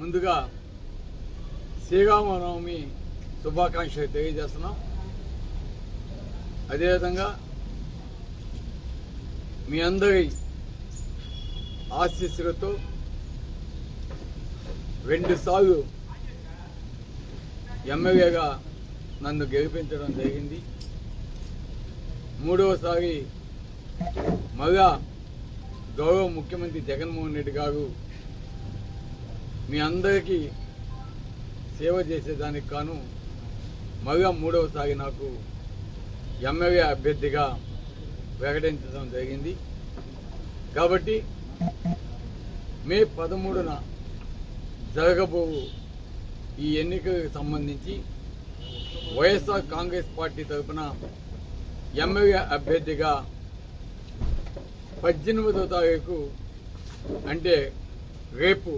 ముందుగా శ్రీరామనవమి శుభాకాంక్షలు తెలియజేస్తున్నాం. అదేవిధంగా మీ అందరి ఆశీస్సులతో 2 సార్లు ఎమ్మెల్యేగా నన్ను గెలిపించడం జరిగింది. 3వసారి మళ్ళా గౌరవ ముఖ్యమంత్రి జగన్మోహన్ రెడ్డి గారు మీ అందరికీ సేవ చేసేదానికి గాను మళ్ళా 3వసారి నాకు ఎమ్మెల్యే అభ్యర్థిగా ప్రకటించడం జరిగింది. కాబట్టి మే 13న జరగబోవు ఈ ఎన్నికలకు సంబంధించి వైఎస్ఆర్ కాంగ్రెస్ పార్టీ తరఫున ఎమ్మెల్యే అభ్యర్థిగా 18వ తారీఖు అంటే రేపు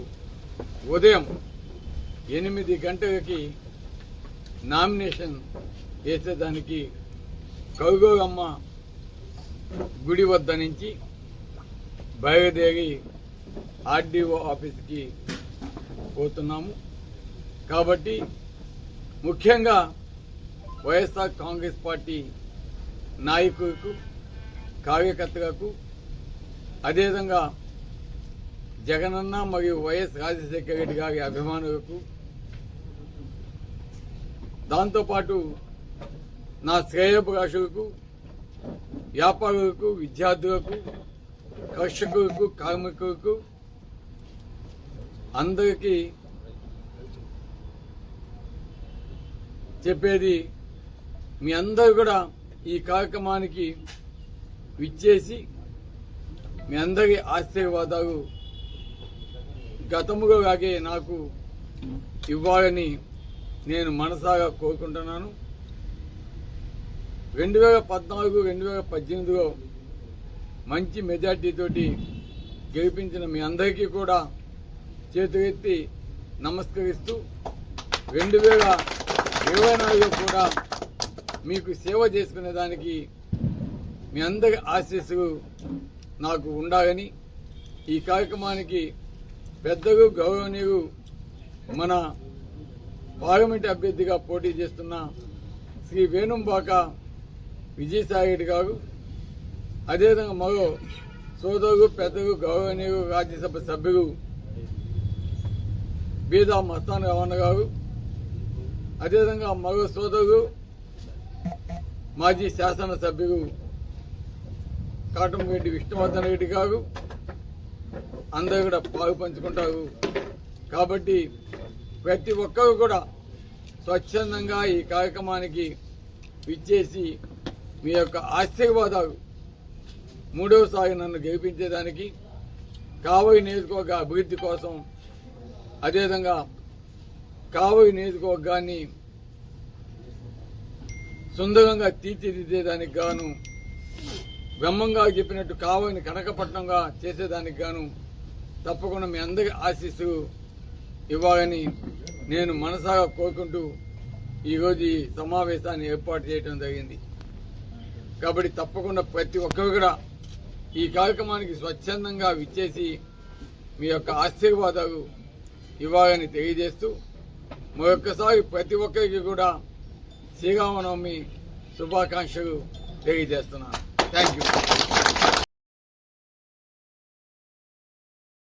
ఉదయం 8 గంటలకి నామినేషన్ వేసేదానికి కౌగోరమ్మ గుడి వద్ద నుంచి బయలుదేరి ఆర్డీఓ ఆఫీస్కి పోతున్నాము. కాబట్టి ముఖ్యంగా వైఎస్ఆర్ కాంగ్రెస్ పార్టీ నాయకులకు, కార్యకర్తలకు, అదేవిధంగా జగనన్న మరియు వైఎస్ రాజశేఖర రెడ్డి గారి అభిమానులకు, దాంతోపాటు నా శ్రేయోభిలాషులకు, వ్యాపారులకు, విద్యార్థులకు, కర్షకులకు, కార్మికులకు అందరికీ చెప్పేది, మీ అందరూ కూడా ఈ కార్యక్రమానికి విచ్చేసి మీ అందరి ఆశీర్వాదాలు గతముగా లాగే నాకు ఇవ్వాలని నేను మనసారా కోరుకుంటున్నాను. 2014, 2018లో మంచి మెజార్టీతోటి గెలిపించిన మీ అందరికీ కూడా చేతులెత్తి నమస్కరిస్తూ 2024లో కూడా మీకు సేవ చేసుకునే దానికి మీ అందరి ఆశీస్సులు నాకు ఉండాలని, ఈ కార్యక్రమానికి పెద్దలు, గౌరవనీయులు మన పార్లమెంట్ అభ్యర్థిగా పోటీ చేస్తున్న శ్రీ వేణుంబాక విజయసాయిరెడ్డి గారు, అదేవిధంగా మరో సోదరులు, పెద్దలు, గౌరవనీయులు, రాజ్యసభ సభ్యులు బీదా మస్తాన్ రమణ గారు, అదేవిధంగా మరో సోదరులు మాజీ శాసనసభ్యులు కాటంరెడ్డి విష్ణువర్ధన్ రెడ్డి గారు అందరూ కూడా పాలు పంచుకుంటారు. కాబట్టి ప్రతి ఒక్కరు కూడా స్వచ్ఛందంగా ఈ కార్యక్రమానికి విచ్చేసి మీ యొక్క ఆశీర్వాదాలు 3వసారి నన్ను గెలిపించేదానికి, కావలి నియోజకవర్గ అభివృద్ధి కోసం, అదేవిధంగా కావలి నియోజకవర్గాన్ని సుందరంగా తీర్చిదిద్దేదానికి గాను, బ్రహ్మంగా చెప్పినట్టు కావలిని కనకపట్నంగా చేసేదానికి గాను తప్పకుండా మీ అందరి ఆశీస్సులు ఇవ్వాలని నేను మనసారా కోరుకుంటూ ఈరోజు ఈ సమావేశాన్ని ఏర్పాటు చేయడం జరిగింది. కాబట్టి తప్పకుండా ప్రతి ఒక్కరు కూడా ఈ కార్యక్రమానికి స్వచ్ఛందంగా విచ్చేసి మీ యొక్క ఆశీర్వాదాలు ఇవ్వాలని తెలియజేస్తూ మరొక్కసారి ప్రతి ఒక్కరికి కూడా శ్రీరామనవమి శుభాకాంక్షలు తెలియజేస్తున్నాను. Thank you.